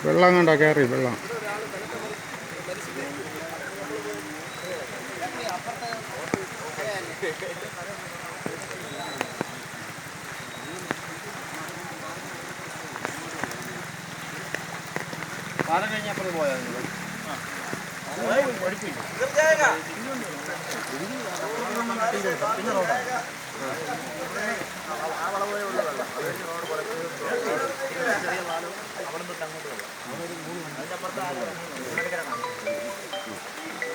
വെള്ളം കണ്ടോ കയറി വെള്ളം. പാലം കഴിഞ്ഞപ്പുറത്ത് പോയാൽ പിന്നെ റോഡാണ്. ആ വളവേ ഉള്ള വെള്ളം ചെറിയ പാലം അവിടെ തൊട്ട് അങ്ങോട്ട് വെള്ളം അതിൻ്റെ അപ്പുറത്ത്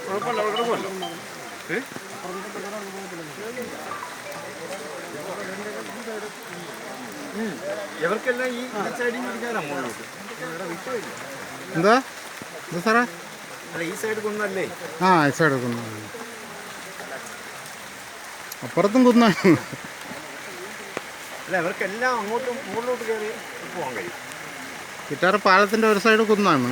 കുഴപ്പമില്ല കുഴപ്പമില്ല. ഇവർക്കെല്ലാം ഈ സൈഡിൽ പിടിക്കാനാണ് മുകളിലോട്ട്. എന്താ എന്താ സാറേ? അല്ല ഈ സൈഡ് കുന്നല്ലേ? ആ ഈ സൈഡ് കുന്ന, അപ്പുറത്തും കുന്നാണ്. അല്ല ഇവർക്കെല്ലാം അങ്ങോട്ടും മുകളിലോട്ട് കയറി പോകാൻ കഴിയും. കുറ്റാറ് പാലത്തിൻ്റെ ഒരു സൈഡ് കുന്നാണ്.